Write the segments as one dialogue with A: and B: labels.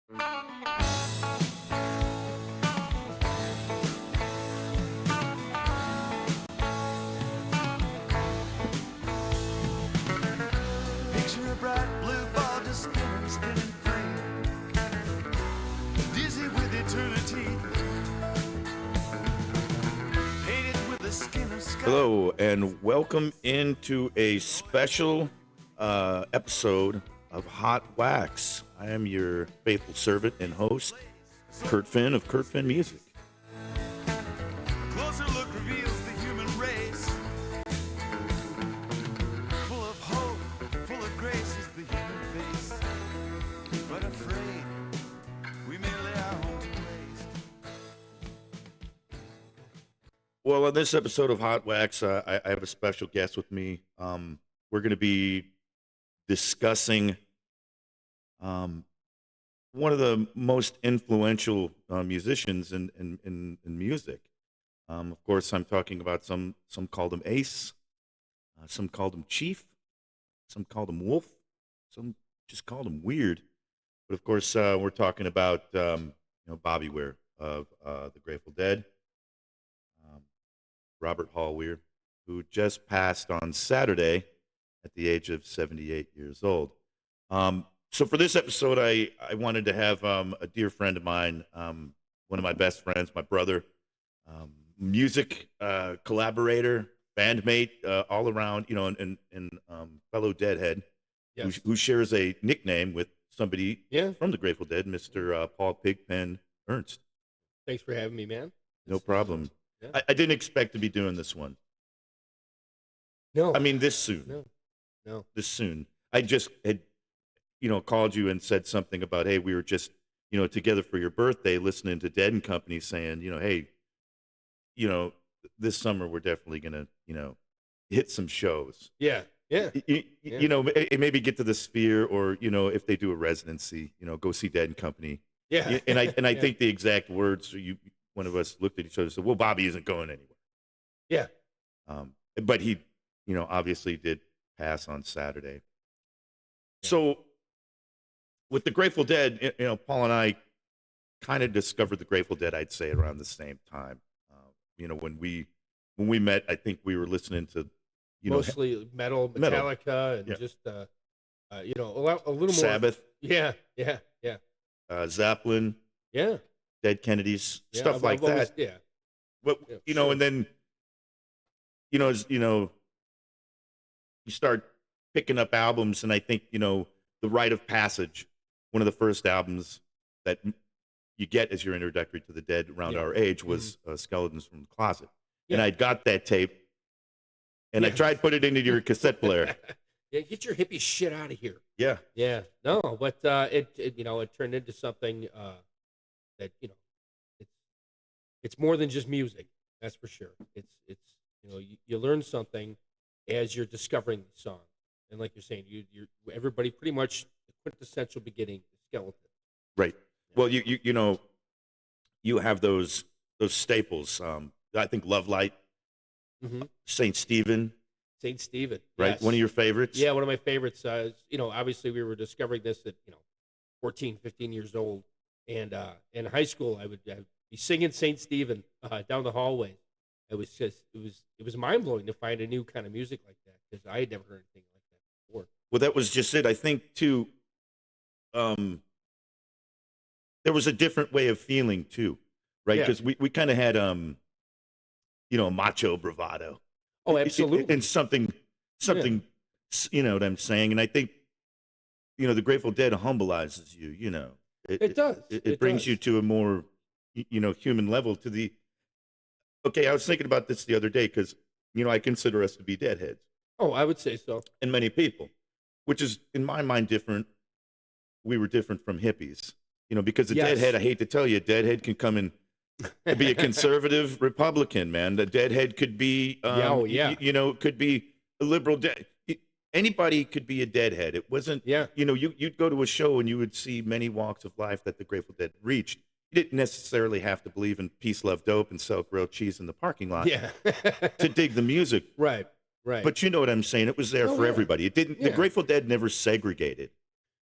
A: Picture a bright blue ball just spinning, spinning free, dizzy with eternity, painted with the skin of sky.
B: Hello, and welcome into a special episode of Hot Wax. I am your faithful servant and host, Kurt Finn of Kurt Finn Music.
A: A closer look reveals the human race. Full of hope, full of grace is the human face. But afraid, we may lay our home to waste.
B: Well, on this episode of Hot Wax, I have a special guest with me. We're going to be discussing one of the most influential musicians in music. Of course, I'm talking about some called him Ace, some called him Chief, some called him Wolf, some just called him Weird. But of course, we're talking about Bobby Weir of the Grateful Dead, Robert Hall Weir, who just passed on Saturday at the age of 78 years old. So for this episode, I wanted to have a dear friend of mine, one of my best friends, my brother, music collaborator, bandmate, all around, and fellow Deadhead,
C: Yes.
B: who shares a nickname with somebody
C: Yeah.
B: from the Grateful Dead, Mr. Paul Pigpen Ernst.
C: Thanks for having me, man.
B: No problem.
C: Yeah.
B: I didn't expect to be doing this one.
C: No.
B: I mean, this soon.
C: No.
B: This soon. I just had, called you and said something about, hey, we were just, together for your birthday, listening to Dead and Company saying, hey, this summer we're definitely going to, hit some shows.
C: Yeah. Yeah.
B: Maybe get to the Sphere or, if they do a residency, go see Dead and Company.
C: Yeah.
B: And I
C: Yeah.
B: think the exact words, one of us looked at each other and said, well, Bobby isn't going anywhere.
C: Yeah.
B: But he, obviously did pass on Saturday. So with the Grateful Dead, Paul and I kind of discovered the Grateful Dead, I'd say, around the same time. When we met, I think we were listening to,
C: Mostly metal, Metallica, and
B: Yeah.
C: just a little more
B: Sabbath,
C: Yeah.
B: Zeppelin,
C: Yeah.
B: Dead Kennedys,
C: Yeah.
B: stuff like
C: I've always-
B: that.
C: Yeah.
B: But
C: Yeah, sure.
B: and then, as you start picking up albums, and I think the Rite of Passage, one of the first albums that you get as your introductory to the Dead around
C: Yeah.
B: our age was Skeletons from the Closet, and
C: Yeah.
B: I'd got that tape, and I
C: Yeah.
B: tried to put it into your cassette player.
C: Yeah. Get your hippie shit out of here.
B: Yeah,
C: Yeah. No, but it turned into something that it's more than just music. That's for sure. It's you learn something as you're discovering the song, and like you're saying, you're everybody pretty much the quintessential beginning is Skeleton.
B: right. Well, you have those staples. I think Love Light,
C: Mm-hmm.
B: Saint Stephen,
C: Saint Stephen,
B: right?
C: yes.
B: One of your favorites.
C: Yeah, one of my favorites. Obviously we were discovering this at 14, 15 years old, and in high school I'd be singing Saint Stephen down the hallway. It was mind blowing to find a new kind of music like that because I had never heard anything like that before.
B: Well, that was just it. I think too. There was a different way of feeling too, right?
C: Yeah.
B: Because we kind of had macho bravado.
C: Oh, absolutely.
B: And something, you know what I'm saying? And I think, the Grateful Dead humblizes you.
C: It does.
B: It brings
C: does.
B: you to a more, human level. Okay, I was thinking about this the other day because I consider us to be Deadheads,
C: Oh, I would say so.
B: and many people, which is in my mind different. We were different from hippies, because the
C: Yes.
B: Deadhead, I hate to tell you, a Deadhead can come in. Could be a conservative Republican, man. The Deadhead could be, could be a liberal. Anybody could be a Deadhead. It wasn't,
C: Yeah.
B: you'd go to a show and you would see many walks of life that the Grateful Dead reached. You didn't necessarily have to believe in peace, love, dope, and sell grilled cheese in the parking lot
C: Yeah.
B: to dig the music.
C: Right.
B: But you know what I'm saying? It was there
C: Oh,
B: for
C: yeah.
B: everybody. It didn't. The
C: Yeah.
B: Grateful Dead never segregated.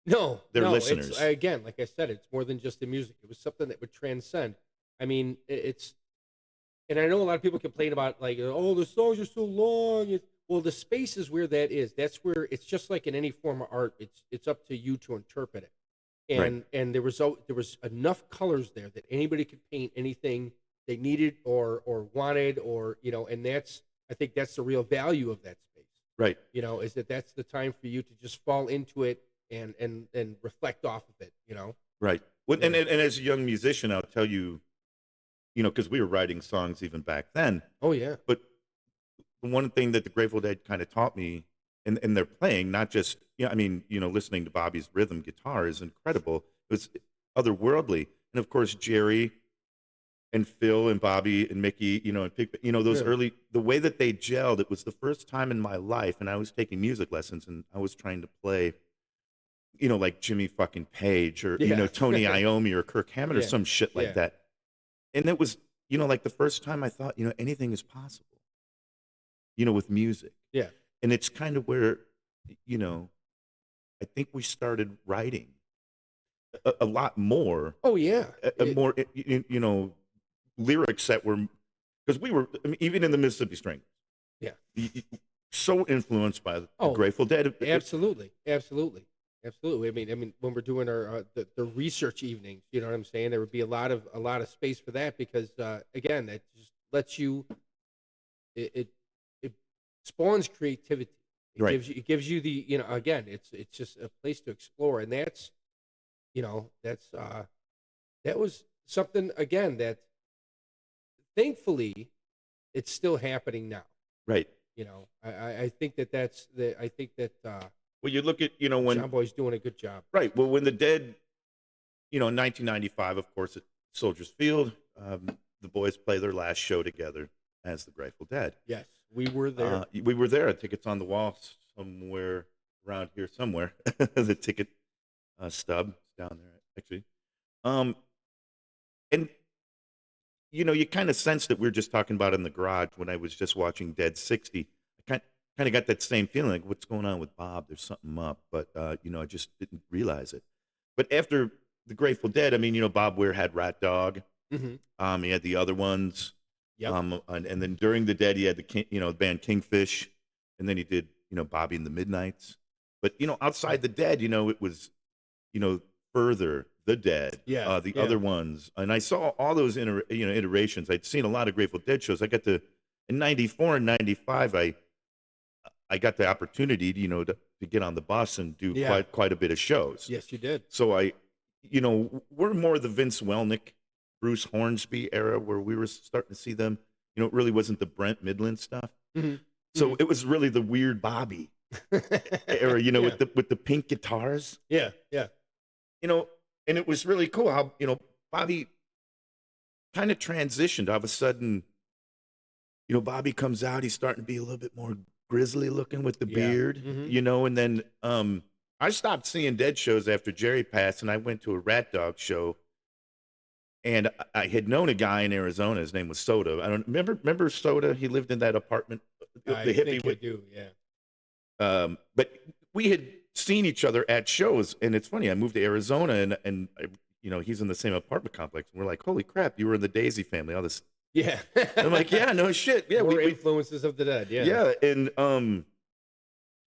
C: No,
B: their
C: no.
B: listeners.
C: It's again, like I said, it's more than just the music. It was something that would transcend. I mean, it's, and I know a lot of people complain about like, oh, the songs are so long. Well, the space is where that is. That's where it's just like in any form of art. It's up to you to interpret it.
B: Right.
C: And there was enough colors there that anybody could paint anything they needed or wanted, or and I think that's the real value of that space.
B: Right.
C: Is that's the time for you to just fall into it and reflect off of it.
B: Right. Well,
C: Yeah.
B: and as a young musician, I'll tell you, because we were writing songs even back then.
C: Oh yeah.
B: But the one thing that the Grateful Dead kind of taught me, and they're playing, not just, listening to Bobby's rhythm guitar is incredible. It was otherworldly. And of course, Jerry and Phil and Bobby and Mickey, and Pig, those
C: Yeah.
B: early, the way that they gelled, it was the first time in my life, and I was taking music lessons, and I was trying to play, like Jimmy fucking Page or,
C: Yeah.
B: Tony Iommi or Kirk Hammett or
C: Yeah.
B: some shit like
C: Yeah.
B: that. And it was, like the first time I thought, anything is possible, with music.
C: Yeah.
B: And it's kind of where, I think we started writing a lot more,
C: Oh yeah.
B: more, lyrics that were, because we were, even in the Mississippi String,
C: Yeah.
B: so influenced by the
C: Oh,
B: Grateful Dead.
C: Absolutely. Absolutely. Absolutely. I mean, when we're doing our the research evenings, you know what I'm saying? There would be a lot of space for that because again, that just lets you it spawns creativity.
B: Right.
C: It gives you the again, it's just a place to explore, and that's that was something again that thankfully it's still happening now.
B: Right.
C: I think I think that
B: Well, you look at, when,
C: John Boy's doing a good job.
B: right. Well, when the Dead, in 1995, of course, at Soldiers Field, the boys play their last show together as the Grateful Dead.
C: Yes, we were there.
B: We were there. Tickets on the wall somewhere around here, somewhere. The ticket stub is down there, actually. And you kind of sense that we were just talking about in the garage when I was just watching Dead 60. I kind of got that same feeling, like, what's going on with Bob? There's something up, but I just didn't realize it. But after the Grateful Dead, Bob Weir had Rat Dog.
C: Mm-hmm.
B: He had the other ones.
C: Yep.
B: And then during the Dead, he had the band Kingfish, and then he did Bobby and the Midnights. But outside the Dead, it was Further, the Dead,
C: Yeah,
B: the
C: yeah.
B: other ones, and I saw all those iterations. I'd seen a lot of Grateful Dead shows. I got to in '94 and '95. I got the opportunity, to get on the bus and do
C: Yeah.
B: quite a bit of shows.
C: Yes, you did.
B: So we're more the Vince Welnick, Bruce Hornsby era where we were starting to see them. It really wasn't the Brent Midland stuff.
C: Mm-hmm.
B: So it was really the weird Bobby era,
C: Yeah.
B: with the pink guitars.
C: Yeah, yeah.
B: And it was really cool how, Bobby kind of transitioned. All of a sudden, Bobby comes out, he's starting to be a little bit more grizzly looking with the
C: Yeah.
B: beard,
C: Mhm.
B: and then I stopped seeing Dead shows after Jerry passed, and I went to a Rat Dog show, and I had known a guy in Arizona. His name was Soda. I don't remember Soda. He lived in that apartment, the
C: I
B: hippie
C: think I
B: with,
C: do. Yeah.
B: but we had seen each other at shows, and it's funny. I moved to Arizona, and he's in the same apartment complex, and we're like, "Holy crap, you were in the Daisy Family!" All this,
C: Yeah.
B: and I'm like, "Yeah, no shit, yeah,
C: More
B: we
C: influences of the Dead. Yeah.
B: yeah." And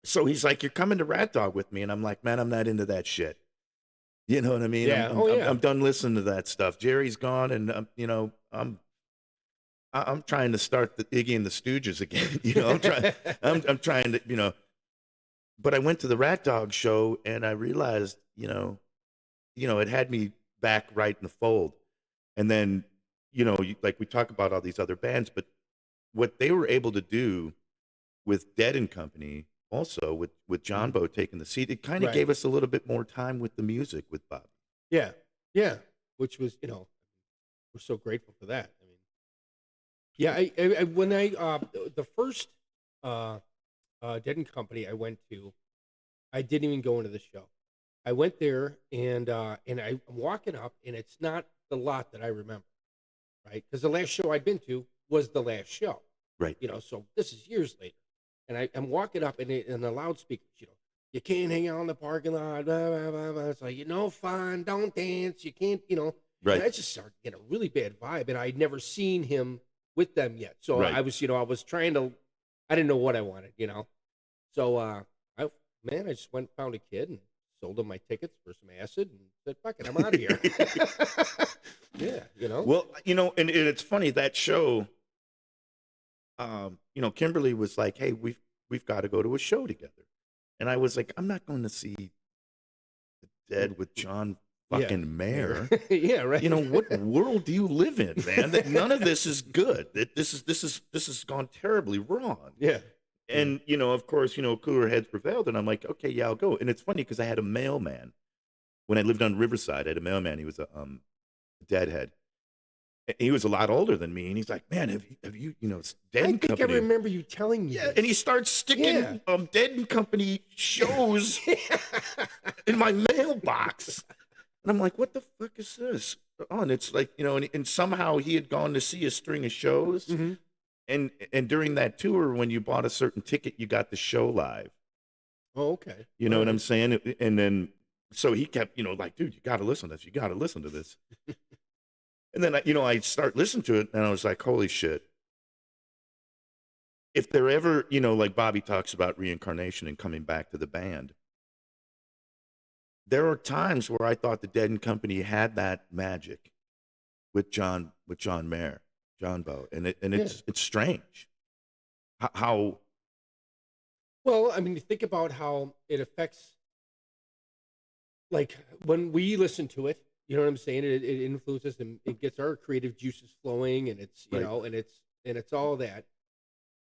B: so he's like, "You're coming to Rat Dog with me," and I'm like, "Man, I'm not into that shit." You know what I mean?
C: Yeah.
B: I'm done listening to that stuff. Jerry's gone, and I'm trying to start the Iggy and the Stooges again. I'm trying to. But I went to the Rat Dog show, and I realized, it had me back right in the fold. And then, like we talk about all these other bands, but what they were able to do with Dead and Company, also with John Bo taking the seat, it kind of
C: Right.
B: gave us a little bit more time with the music with Bob.
C: Yeah. Yeah. Which was, we're so grateful for that. I mean, yeah. I when I the first Dead and Company I went to, I didn't even go into the show. I went there and I'm walking up, and it's not the lot that I remember, right? Because the last show I'd been to was the last show.
B: Right.
C: So this is years later, and I'm walking up, and in the loudspeakers, you can't hang out in the parking lot. Blah, blah, blah, blah. It's like, fun, don't dance. You can't,
B: Right.
C: And I just started getting a really bad vibe, and I'd never seen him with them yet. So
B: Right.
C: I was trying to, I didn't know what I wanted. So I just went and found a kid and sold him my tickets for some acid and said, "Fuck it, I'm out of here." Yeah.
B: Well, and it's funny that show. Kimberly was like, "Hey, we've got to go to a show together," and I was like, "I'm not going to see the Dead with John fucking Mayer."
C: Yeah, right.
B: What world do you live in, man? That none of this is good. That this has gone terribly wrong.
C: Yeah.
B: And of course, cooler heads prevailed, and I'm like, okay, yeah, I'll go. And it's funny because I had a mailman when I lived on Riverside. I had a mailman. He was a deadhead. And he was a lot older than me, and he's like, "Man, have you Dead
C: I
B: and
C: think
B: Company?"
C: I remember you telling me.
B: Yeah,
C: this.
B: and he starts sticking Dead and Company shows in my mailbox, and I'm like, "What the fuck is this?" Oh, and it's like and somehow he had gone to see a string of shows.
C: Mm-hmm.
B: And during that tour, when you bought a certain ticket, you got the show live.
C: Oh, okay.
B: You know what I'm saying? And then, so he kept, like, "Dude, you got to listen to this. You got to listen to this." And then, I start listening to it, and I was like, holy shit. If they're ever, like Bobby talks about reincarnation and coming back to the band, there are times where I thought the Dead and Company had that magic with John Mayer. John Bo, and it's strange how.
C: Well, I mean, you think about how it affects, like when we listen to it. You know what I'm saying? It influences and it gets our creative juices flowing, and it's and it's all that,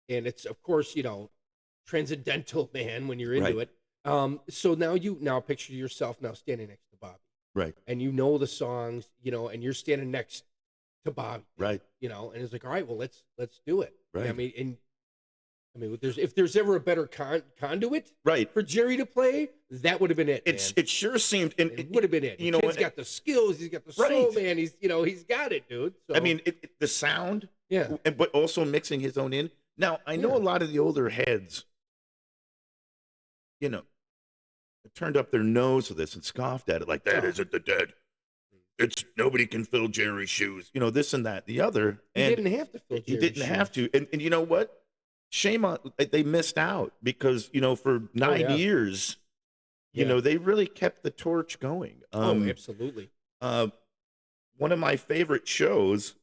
C: and it's of course transcendental, man, when you're into it. So now picture yourself now standing next to Bobby,
B: Right,
C: and the songs, and you're standing next to Bobby,
B: right,
C: and it's like, all right, well, let's do it.
B: right.
C: I mean, if there's ever a better conduit,
B: right,
C: for Jerry to play, that would have been it.
B: It sure seemed, and
C: it would have been it. He's got the skills, he's got the soul, man. He's got it, dude. So,
B: I mean, the sound,
C: yeah,
B: but also mixing his own in. Now I know a lot of the older heads, turned up their nose with this and scoffed at it, like that isn't the Dead. It's nobody can fill Jerry's shoes, this and that, the other.
C: He
B: and
C: didn't have to fill Jerry's
B: he didn't
C: shoes.
B: have to, and you know what? Shame on they missed out because for 9 years, they really kept the torch going.
C: Absolutely.
B: One of my favorite shows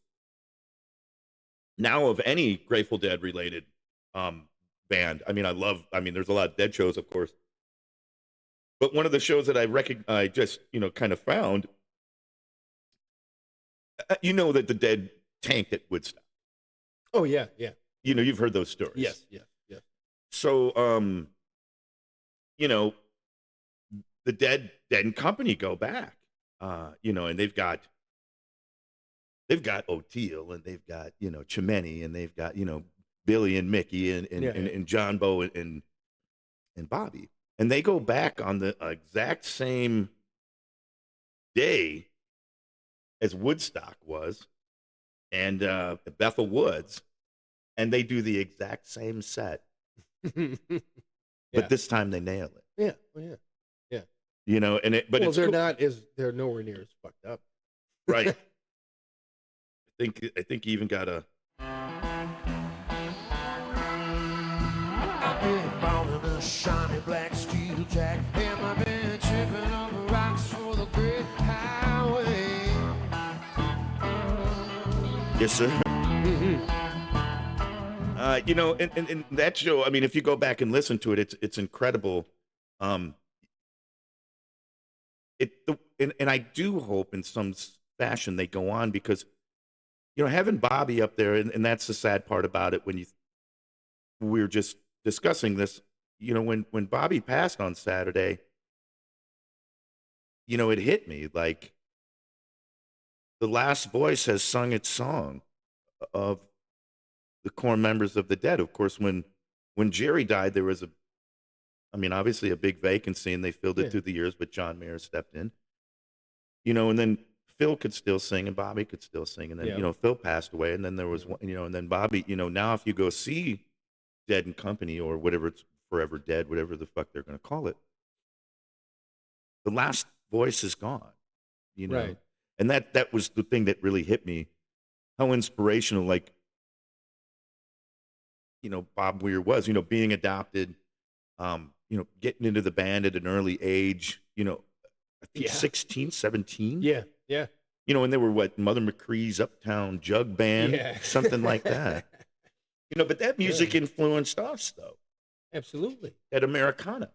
B: now of any Grateful Dead related band. I mean, there's a lot of Dead shows, of course, but one of the shows that I just kind of found, that the Dead tanked at Woodstock.
C: Oh yeah.
B: You've heard those stories.
C: Yes.
B: So, the Dead and Company go back, and they've got O'Teal, and they've got Chimeni, and they've got Billy and Mickey and John Bo and Bobby, and they go back on the exact same day as Woodstock was, and Bethel Woods. And they do the exact same set, but this time they nail it.
C: Yeah, well, yeah.
B: They're
C: nowhere near as fucked up,
B: right? I think he even got a.
A: I've been born in a shiny black steel jack, and I've been tripping over rocks for the great highway.
B: Yes, sir. In that show, I mean, if you go back and listen to it, it's incredible. And I do hope in some fashion they go on because, having Bobby up there, and that's the sad part about it. We were just discussing this, when Bobby passed on Saturday, it hit me like the last voice has sung its song of the core members of the Dead. Of course, when Jerry died, there was obviously a big vacancy, and they filled it through the years, but John Mayer stepped in. And then Phil could still sing, and Bobby could still sing, and then Phil passed away, and then there was one, and then Bobby. Now if you go see Dead and Company or whatever, it's Forever Dead, whatever the fuck they're going to call it, the last voice is gone, you know.
C: Right.
B: And that was the thing that really hit me. How inspirational, like, Bob Weir was, being adopted, getting into the band at an early age, I think
C: Yeah.
B: 16, 17.
C: Yeah. Yeah.
B: And they were what, Mother McCree's Uptown Jug Band,
C: Yeah.
B: something like that. But that music
C: Yeah.
B: influenced us, though,
C: Absolutely.
B: at Americana.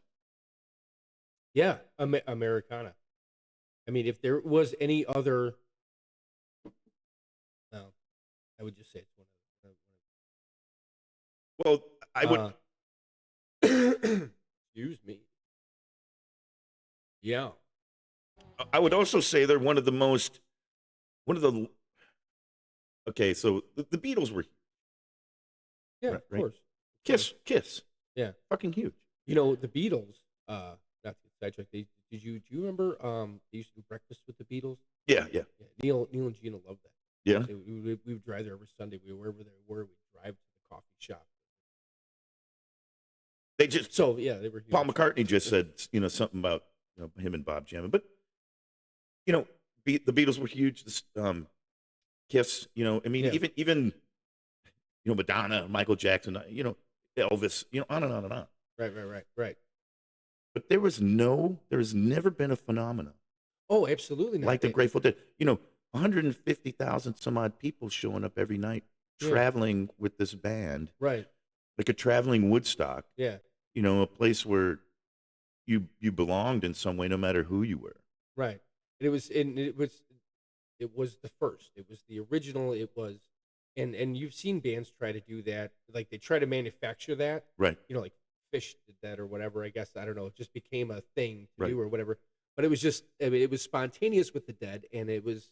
C: Yeah. Americana. I mean, if there was any other, no, I would just say it's one
B: Well, I would.
C: of. Excuse me. Yeah.
B: I would also say they're one of the. Okay, so the Beatles were
C: Yeah.
B: Right,
C: Of
B: right.
C: course.
B: Kiss,
C: Yeah.
B: fucking huge.
C: The Beatles. Not to get sidetracked. Do you remember? They used to do Breakfast with the Beatles.
B: Yeah.
C: Yeah. Neil and Gina loved that.
B: Yeah.
C: So we would drive there every Sunday. Wherever they were, we'd drive to the coffee shop.
B: They just
C: So yeah, they were huge.
B: Paul McCartney just said something about him and Bob jamming, but the Beatles were huge. Kiss, I mean,
C: Yeah.
B: even Madonna, Michael Jackson, Elvis, on and on and on.
C: Right.
B: But there's never been a phenomenon
C: Oh, absolutely not.
B: like the Grateful Dead. 150,000 some odd people showing up every night,
C: Yeah.
B: traveling with this band,
C: Right.
B: like a traveling Woodstock.
C: Yeah.
B: A place where you belonged in some way, no matter who you were.
C: Right. And it was the first. It was the original. It was, and you've seen bands try to do that. Like they try to manufacture that.
B: Right.
C: Like Fish did that or whatever. I guess I don't know. It just became a thing to
B: Right.
C: do or whatever. But it was just, I mean, it was spontaneous with the Dead, and it was,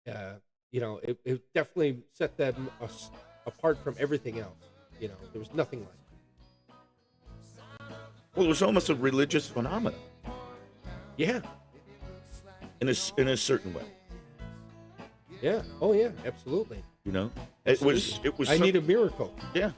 C: it definitely set them apart from everything else. There was nothing like it.
B: Well, it was almost a religious phenomenon
C: Yeah.
B: in a certain way.
C: Yeah. Oh yeah. Absolutely.
B: It was.
C: I need a miracle.
B: Yeah.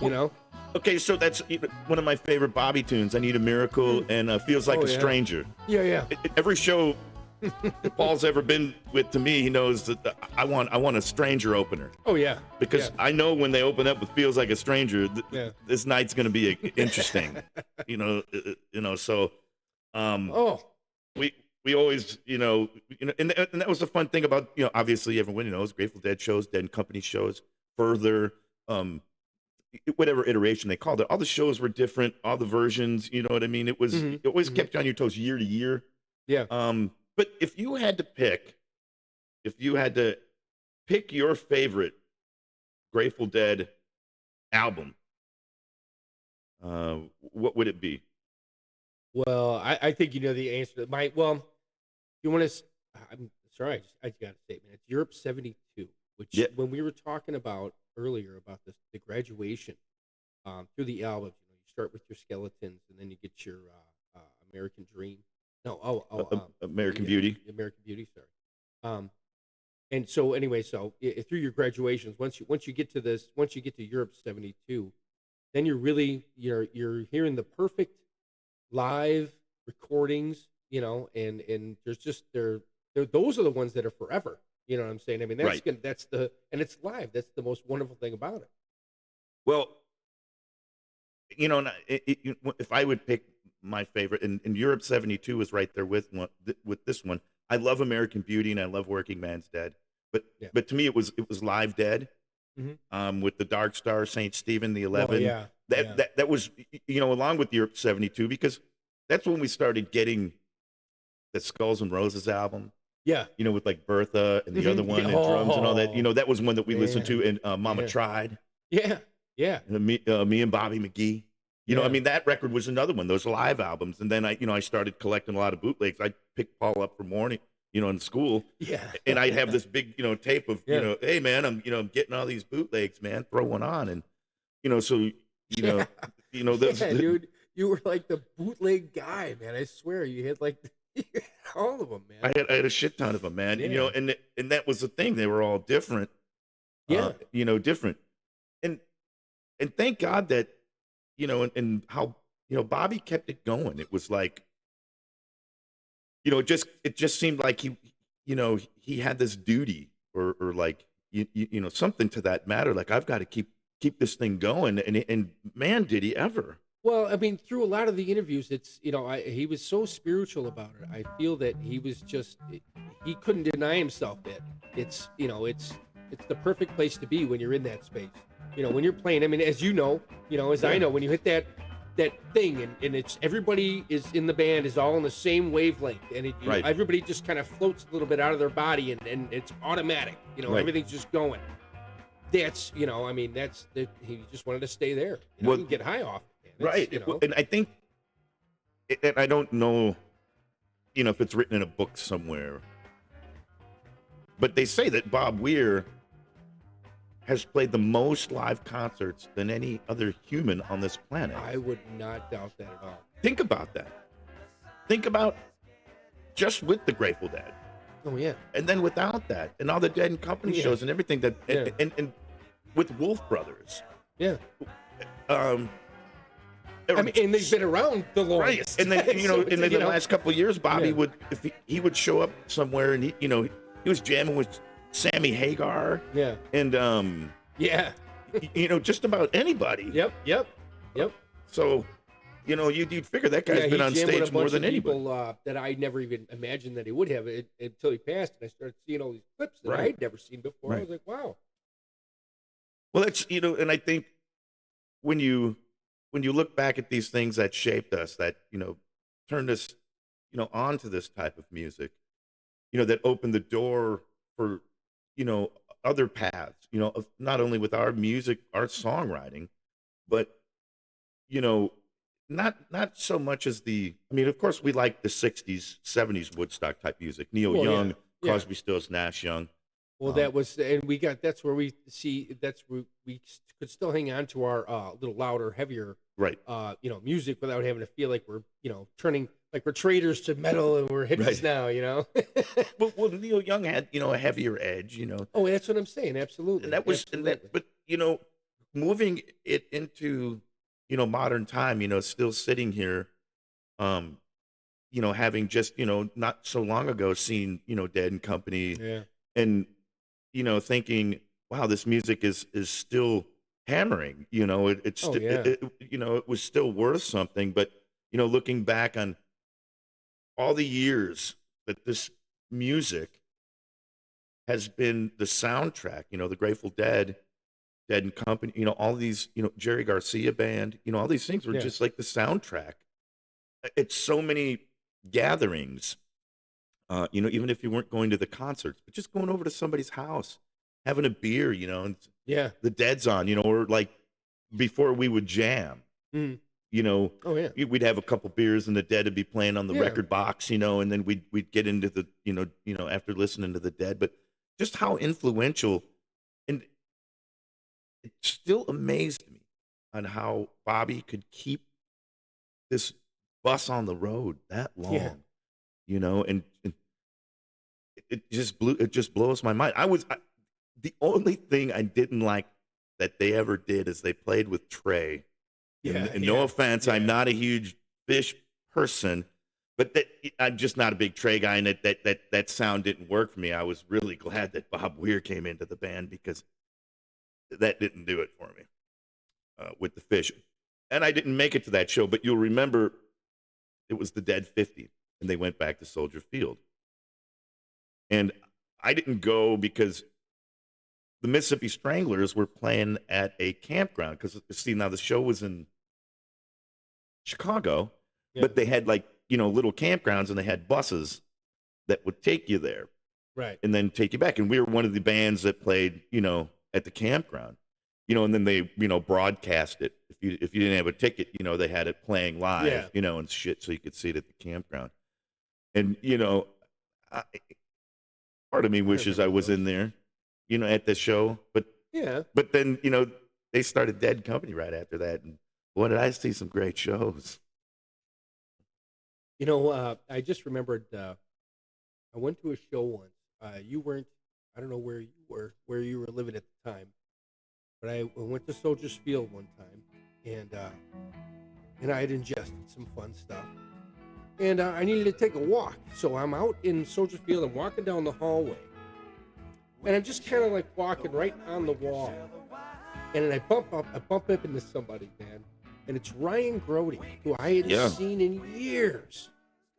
C: You know.
B: Okay, so that's one of my favorite Bobby tunes. I Need a Miracle and Feels Like
C: Oh,
B: a
C: yeah.
B: Stranger.
C: Yeah.
B: Every show that Paul's ever been with to me, he knows that I want a stranger opener.
C: Oh yeah.
B: Because
C: Yeah.
B: I know when they open up with Feels Like a Stranger,
C: Yeah.
B: this night's going to be interesting. So
C: Oh.
B: we always, and that was the fun thing about, obviously everyone knows Grateful Dead shows, Dead Company shows, Further, whatever iteration they called it. All the shows were different, all the versions, you know what I mean? It was,
C: Mhm.
B: it always kept you on your toes year to year.
C: Yeah.
B: But if you had to pick your favorite Grateful Dead album, what would it be?
C: Well, I think you know the answer. You want to? I'm sorry, I got a statement. It's Europe '72, which
B: Yeah.
C: when we were talking about earlier about the graduation through the albums, you start with your Skeletons, and then you get your American Dream. No,
B: American
C: yeah,
B: Beauty.
C: American Beauty. Sorry. And so anyway, through your graduations, once you get to Europe '72, then you're hearing the perfect live recordings, and there's just those are the ones that are forever. You know what I'm saying? I mean,
B: Right.
C: And it's live. That's the most wonderful thing about it.
B: Well, if I would pick my favorite, and Europe '72 was right there with this one. I love American Beauty and I love Working Man's Dead, but
C: Yeah.
B: but to me it was Live Dead,
C: Mhm.
B: with the Dark Star, Saint Stephen, the 11.
C: Oh, yeah.
B: That was along with Europe '72, because that's when we started getting the Skulls and Roses album.
C: Yeah.
B: With like Bertha and the
C: Mhm.
B: other one and
C: Yeah.
B: drums and all that.
C: Oh,
B: That was one that we listened to,
C: man.
B: and Mama
C: Yeah.
B: Tried.
C: Yeah. Yeah.
B: And me and Bobby McGee. I
C: Yeah.
B: mean, that record was another one, those live albums. And then I started collecting a lot of bootlegs. I picked Paul up for morning, in school.
C: Yeah.
B: And I'd have this big, tape of,
C: Yeah.
B: hey man, I'm getting all these bootlegs, man, throw one on. And, so,
C: Yeah.
B: those,
C: Yeah, dude, you were like the bootleg guy, man. I swear, you had like all of them, man.
B: I had a shit ton of them, man.
C: Yeah.
B: And that was the thing. They were all different.
C: Yeah.
B: Different. And thank God that, and how, Bobby kept it going. It was like, it just seemed like he had this duty or like something to that matter. Like I've got to keep this thing going, and man, did he ever?
C: Well, I mean, through a lot of the interviews, it's he was so spiritual about it. I feel that he was just he couldn't deny himself that it's the perfect place to be when you're in that space. When you're playing. I mean, as as I know, when you hit that thing and it's everybody is in the band is all on the same wavelength, and
B: Right.
C: everybody just kind of floats a little bit out of their body, and it's automatic.
B: Right.
C: Everything's just going. That's he just wanted to stay there.
B: Well,
C: and get high off.
B: Right. And I think, and I don't know, if it's written in a book somewhere, but they say that Bob Weir has played the most live concerts than any other human on this planet.
C: I would not doubt that at all.
B: Think about that. Think about just with the Grateful Dead.
C: Oh yeah.
B: And then without that, and all the Dead and Company shows and everything that, and with Wolf Brothers.
C: Yeah.
B: I
C: mean, and they've been around the longest.
B: Right. And then,
C: So
B: in the last couple of years, Bobby would, if he would show up somewhere and he was jamming with Sammy Hagar.
C: Yeah.
B: And,
C: yeah.
B: just about anybody.
C: Yep.
B: So, you'd figure that guy's been on stage more than anybody.
C: People that I never even imagined that he would have it until he passed, and I started seeing all these clips that I'd never seen before. I was like, wow.
B: Well, that's, and I think when you look back at these things that shaped us, that, turned us, onto this type of music, that opened the door for, other paths, of not only with our music, our songwriting, but, not so much as of course we like the 60s, 70s Woodstock type music, Neil Young, Crosby, Stills, Nash Young.
C: Well, that's where we could still hang on to our little louder, heavier, music without having to feel like we're, turning like we're traders to metal and we're hippies now,
B: well, Neil Young had, a heavier edge,
C: Oh, that's what I'm saying. Absolutely.
B: And that was, but moving it into, modern time, still sitting here, having just, not so long ago seen, Dead and Company, and thinking, wow, this music is still hammering. It was still worth something. But looking back on all the years that this music has been the soundtrack, the Grateful Dead, Dead and Company, all these, Jerry Garcia band, all these things were just like the soundtrack. It's so many gatherings. Even if you weren't going to the concerts, but just going over to somebody's house, having a beer, and the Dead's on, or like before we would jam, we'd have a couple beers and the Dead would be playing on the record box, and then we'd get into the, after listening to the Dead, but just how influential, and it still amazed me on how Bobby could keep this bus on the road that long. And it just blows my mind. The only thing I didn't like that they ever did is they played with Trey. And no offense, I'm not a huge Fish person, but I'm just not a big Trey guy, and that sound didn't work for me. I was really glad that Bob Weir came into the band because that didn't do it for me with the Fish. And I didn't make it to that show, but you'll remember it was the Dead 50. And they went back to Soldier Field. And I didn't go because the Mississippi Stranglers were playing at a campground. Because, see, now the show was in Chicago, but they had, like, little campgrounds, and they had buses that would take you there.
C: Right.
B: And then take you back. And we were one of the bands that played, at the campground. And then they, broadcast it. If you didn't have a ticket, they had it playing live, and shit, so you could see it at the campground. And, part of me wishes I was in there, at the show. But then, they started Dead Company right after that. And boy, did I see some great shows.
C: I just remembered I went to a show once. You weren't, I don't know where you were living at the time. But I went to Soldiers Field one time, and I had ingested some fun stuff. and I needed to take a walk. So I'm out in Soldier Field. I'm walking down the hallway, and I'm just kind of like walking right on the wall. And then I bump up into somebody, man. And it's Ryan Grate, who I hadn't seen in years,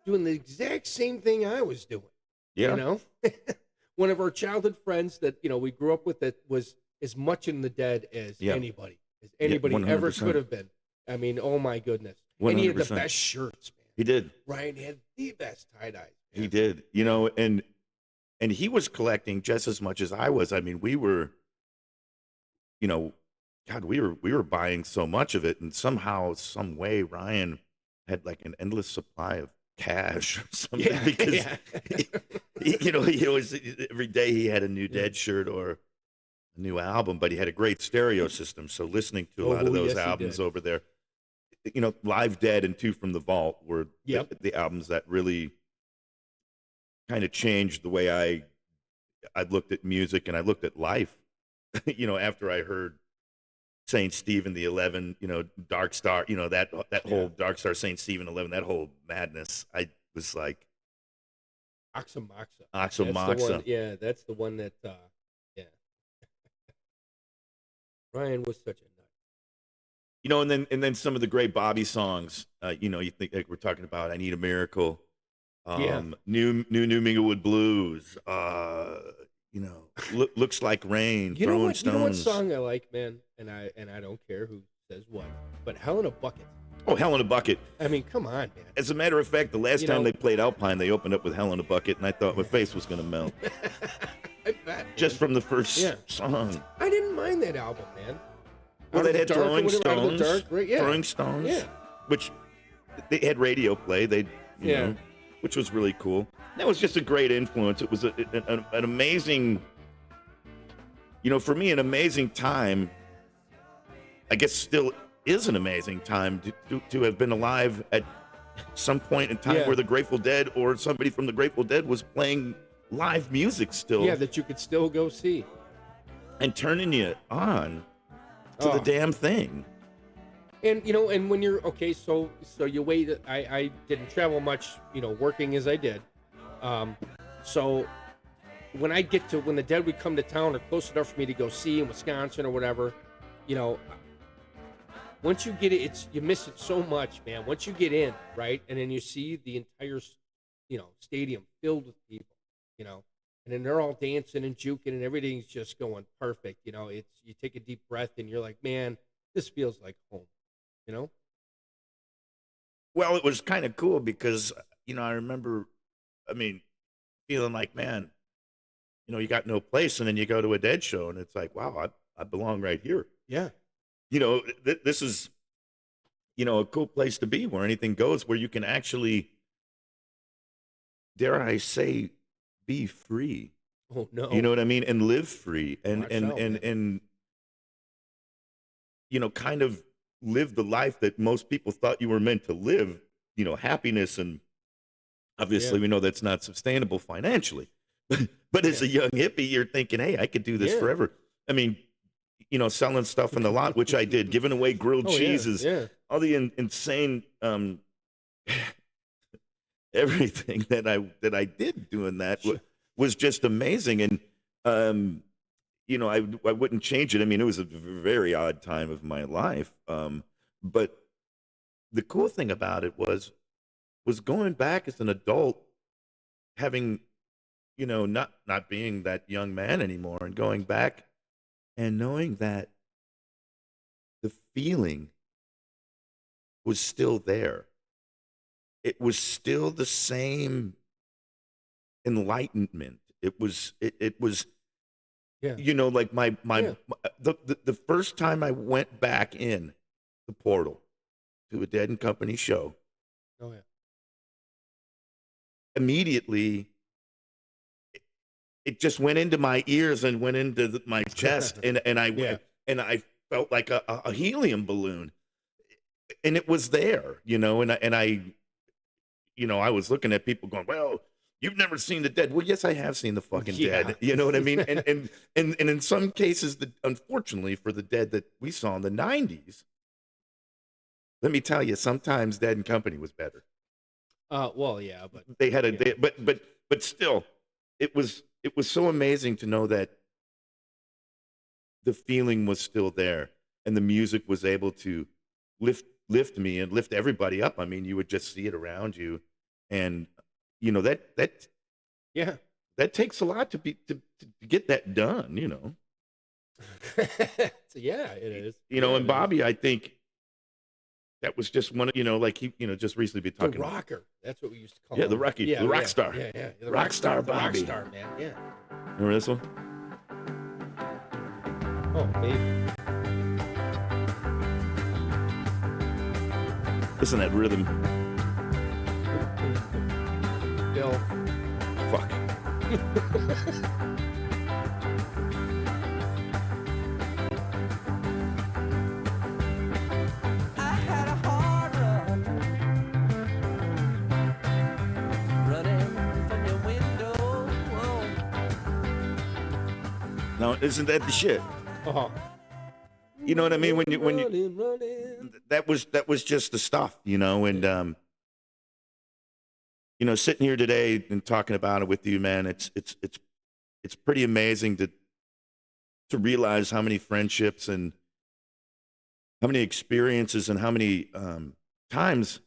C: doing the exact same thing I was doing.
B: Yeah.
C: You know? One of our childhood friends that, we grew up with that was as much in the dead as anybody ever could have been. I mean, oh my goodness. 100%. And he had the best shirts, man.
B: He did.
C: Ryan had the best tie-dyes.
B: He did. And he was collecting just as much as I was. I mean, we were, God, we were buying so much of it, and somehow, some way, Ryan had like an endless supply of cash or something because he always, every day he had a new Dead shirt or a new album, but he had a great stereo system. So listening to a lot of those albums over there, Live Dead and Two from the Vault were the albums that really kind of changed the way I looked at music and I looked at life. After I heard Saint Stephen the 11, Dark Star, that whole Dark Star, Saint Stephen 11, that whole madness. I was like,
C: Oxomoxa. Yeah, that's the one that, Ryan was such a nut.
B: And then some of the great Bobby songs, you think like we're talking about I Need a Miracle, New Minglewood Blues, Looks Like Rain, Throwing Stones.
C: You know what song I like, man? And I don't care who says what, but Hell in a Bucket.
B: Oh, Hell in a Bucket.
C: I mean, come on, man.
B: As a matter of fact, the last time they played Alpine, they opened up with Hell in a Bucket, and I thought my face was going to melt.
C: I bet.
B: Just from the first song.
C: I didn't mind that album, man.
B: Well, they had Throwing Stones.
C: Throwing
B: Stones, which they had radio play. Which was really cool. That was just a great influence. It was an amazing, for me, an amazing time. I guess still is an amazing time to have been alive at some point in time where the Grateful Dead or somebody from the Grateful Dead was playing live music still.
C: Yeah, that you could still go see.
B: And turning you on to the damn thing.
C: And and when you're so you wait. I didn't travel much, working as I did. So when the Dead would come to town or close enough for me to go see in Wisconsin or whatever, once you get it, you miss it so much, man. Once you get in, right, and then you see the entire, stadium filled with people, and then they're all dancing and juking and everything's just going perfect. You take a deep breath and you're like, man, this feels like home.
B: Well, it was kind of cool because, I remember, feeling like, man, you got no place. And then you go to a Dead show and it's like, wow, I belong right here.
C: Yeah.
B: This is, a cool place to be where anything goes, where you can actually, dare I say, be free.
C: Oh, no.
B: You know what I mean? And live free and kind of live the life that most people thought you were meant to live, happiness. And obviously we know that's not sustainable financially, but as a young hippie, you're thinking, hey, I could do this forever. I mean, selling stuff in the lot, which I did, giving away grilled cheeses, all the insane, everything that I did doing that was just amazing. And, I wouldn't change it. I mean, it was a very odd time of my life. But the cool thing about it was going back as an adult, having, not being that young man anymore, and going back and knowing that the feeling was still there. It was still the same enlightenment. It was like the first time I went back in the portal to a Dead and Company show.
C: Oh yeah.
B: Immediately, it just went into my ears and went into my chest, and I felt like a helium balloon, and it was there, and I was looking at people going, well, you've never seen the Dead. Well, yes, I have seen the fucking Dead. You know what I mean? And in some cases, unfortunately for the Dead that we saw in the 90s, let me tell you, sometimes Dead and Company was better.
C: Well, yeah, but
B: They had a,
C: yeah.
B: but still, it was so amazing to know that the feeling was still there, and the music was able to lift me and lift everybody up. I mean, you would just see it around you, and that
C: Yeah.
B: that takes a lot to get that done.
C: So, yeah, it is.
B: And
C: It is.
B: Bobby, I think that was just one of like he just recently been
C: The
B: talking.
C: rocker. That's what we used to call
B: Yeah,
C: him.
B: the Rocky,
C: Yeah,
B: the rock
C: yeah,
B: star,
C: yeah, yeah. The
B: rock star
C: the rock
B: Bobby.
C: star, man. Yeah.
B: Remember this one?
C: Oh, maybe.
B: Listen to that rhythm.
C: Bill.
B: Fuck.
A: I had a hard run running from your window.
B: Now, isn't that the shit?
C: Oh,
B: You know what I mean? When you
C: running.
B: that was just the stuff, and sitting here today and talking about it with you, man, it's pretty amazing to realize how many friendships and how many experiences and how many times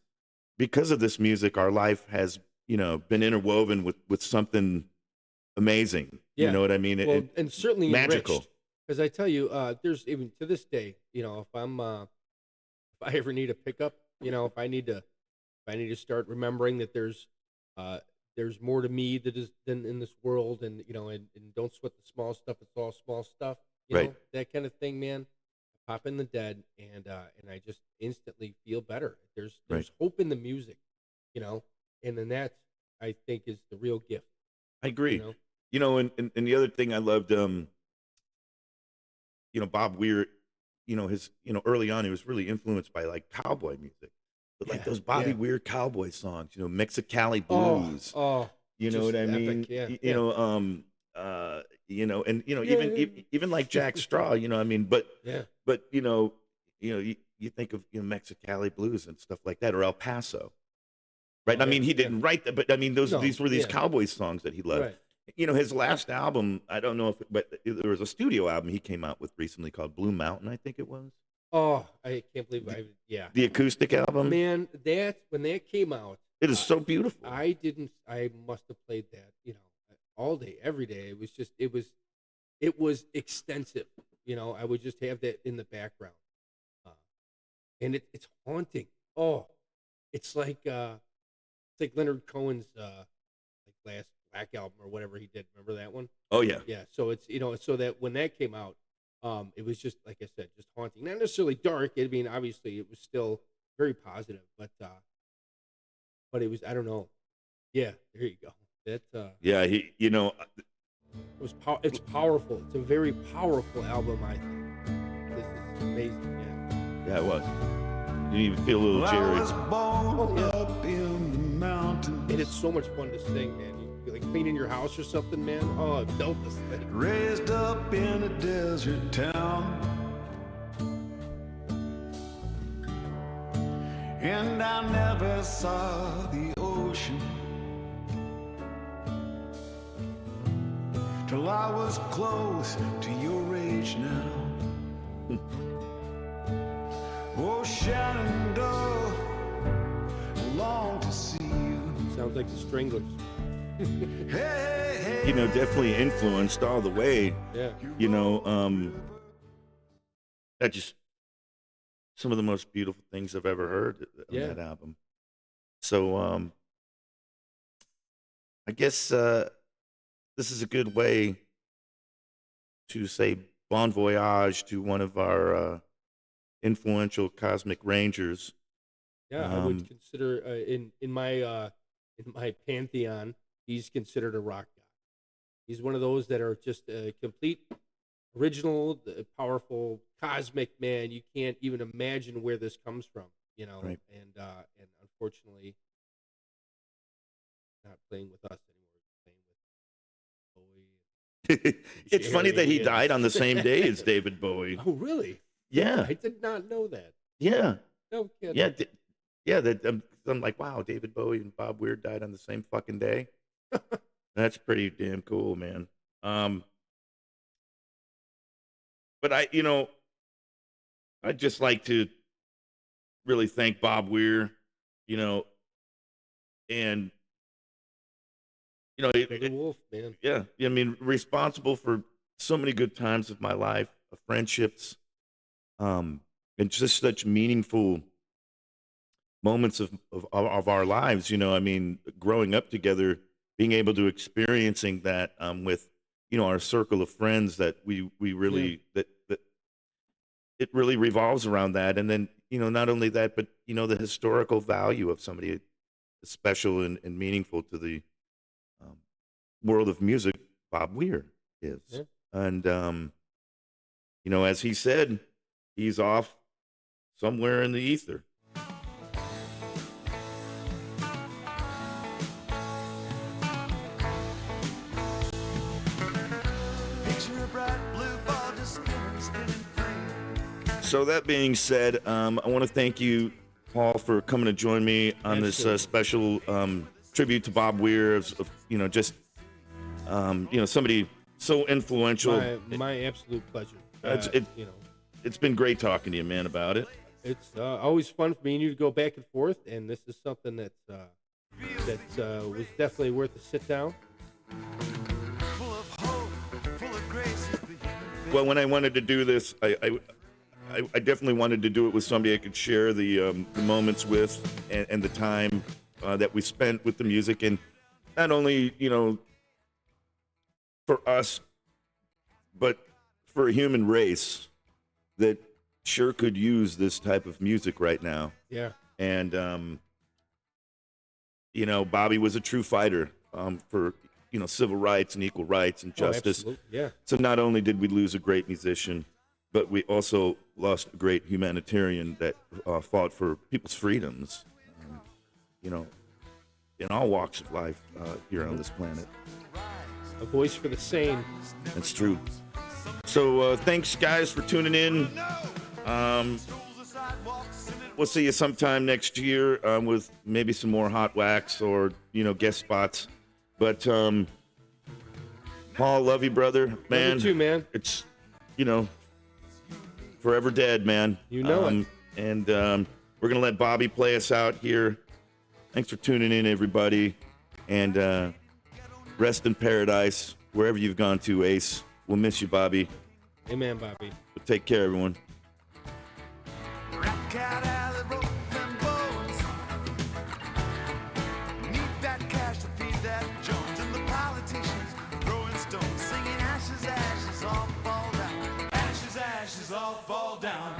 B: because of this music our life has been interwoven with something amazing.
C: Yeah.
B: You know what I mean?
C: Well, and certainly
B: magical.
C: Because I tell you, there's even to this day, if I ever need a pickup, if I need to start remembering that there's more to me than in this world, and and don't sweat the small stuff. It's all small stuff,
B: Right.
C: that kind of thing, man. Pop in the dead, and I just instantly feel better. There's
B: Right.
C: hope in the music, and then that I think is the real gift.
B: I agree.
C: You know?
B: And the other thing I loved, Bob Weir, his, early on, he was really influenced by like cowboy music, but like
C: Yeah,
B: those Bobby
C: yeah.
B: Weir cowboy songs, Mexicali
C: Oh,
B: blues,
C: oh,
B: you know
C: just
B: what I
C: epic,
B: mean?
C: yeah,
B: Y-
C: yeah.
B: And
C: Yeah.
B: even like Jack Straw, I mean,
C: Yeah.
B: but you think of Mexicali blues and stuff like that, or El Paso, right?
C: Oh,
B: I
C: yeah,
B: mean, he
C: yeah.
B: didn't write that, but I mean,
C: No,
B: these were these
C: yeah.
B: cowboy songs that he loved.
C: Right.
B: His last album, I don't know but there was a studio album he came out with recently called Blue Mountain, I think it was.
C: Oh, I can't believe yeah.
B: The acoustic album.
C: Man, when that came out,
B: It is so beautiful.
C: I must have played that, all day, every day. It was just, it was extensive. I would just have that in the background. Uh, and it's haunting. Oh, it's like Leonard Cohen's like last Black album or whatever he did. Remember that one?
B: Oh yeah.
C: Yeah. So it's so that when that came out, it was just like I said, just haunting. Not necessarily dark. I mean, obviously, it was still very positive, but it was, I don't know. Yeah, there you go. That
B: Yeah,
C: it's powerful. It's a very powerful album, I think. This is amazing. Yeah.
B: yeah, it was. You even feel a little
A: I
B: Jerry.
A: was born up in the mountains,
C: And it's so much fun to sing, man. You like cleaning your house or something, man. Oh, I felt this thing.
A: raised up in a desert town, and I never saw the ocean till I was close to your age now. Oh, Shenandoah, I long to see you.
C: Sounds like the Stranglers.
A: Hey, hey,
B: Definitely influenced all the way.
C: Yeah.
B: That just some of the most beautiful things I've ever heard on
C: Yeah.
B: that album. So I guess this is a good way to say bon voyage to one of our influential cosmic rangers.
C: Yeah, I would consider in my pantheon, he's considered a rock god. He's one of those that are just a complete original, powerful, cosmic man. You can't even imagine where this comes from,
B: Right.
C: And unfortunately, not playing with us anymore. He's playing with Bowie.
B: It's funny that he
C: Jerry,
B: died on the same day as David Bowie.
C: Oh, really?
B: Yeah,
C: I did not know that.
B: yeah,
C: No kidding.
B: yeah. yeah, that I'm like, wow, David Bowie and Bob Weir died on the same fucking day. That's pretty damn cool, man. Um, but I'd just like to really thank Bob Weir, you know, and
C: Big Wolf, man.
B: yeah, I mean, responsible for so many good times of my life, of friendships, um, and just such meaningful moments of our lives. I mean, growing up together, being able to experiencing that with our circle of friends that we
C: Yeah.
B: really that it really revolves around that, and then not only that, but the historical value of somebody special and meaningful to the um, world of music. Bob Weir is,
C: Yeah.
B: and as he said, he's off somewhere in the ether.
A: Picture a bright blue ball just spinning free.
B: So that being said, I want to thank you, Paul, for coming to join me on this
C: Absolutely.
B: special tribute to Bob Weir. Just somebody so influential.
C: My absolute pleasure.
B: It's it's been great talking to you, man, about it.
C: It's always fun for me and you to go back and forth, and this is something that was definitely worth a sit down.
A: Full of hope, full of grace is the human face.
B: Well, when I wanted to do this, I definitely wanted to do it with somebody I could share the moments with and the time that we spent with the music, and not only for us, but for a human race that sure could use this type of music right now.
C: Yeah.
B: And Bobby was a true fighter for civil rights and equal rights and justice.
C: Absolutely. Yeah.
B: So not only did we lose a great musician, but we also lost a great humanitarian that fought for people's freedoms, in all walks of life here on this planet.
C: A voice for the sane.
B: That's true. So thanks, guys, for tuning in. We'll see you sometime next year with maybe some more hot wax or guest spots. But Paul, love you, brother, man.
C: Love you too, man.
B: It's forever dead, man.
C: You know it.
B: And we're gonna let Bobby play us out here. Thanks for tuning in, everybody, and rest in paradise wherever you've gone to, Ace. We'll miss you, Bobby.
C: Amen, Bobby.
B: But take care, everyone.
A: Rock out alley, rope them bones. Need that cash to feed that Jones. And the politicians throwing stones, singing ashes, ashes, all fall down. Ashes, ashes, all fall down.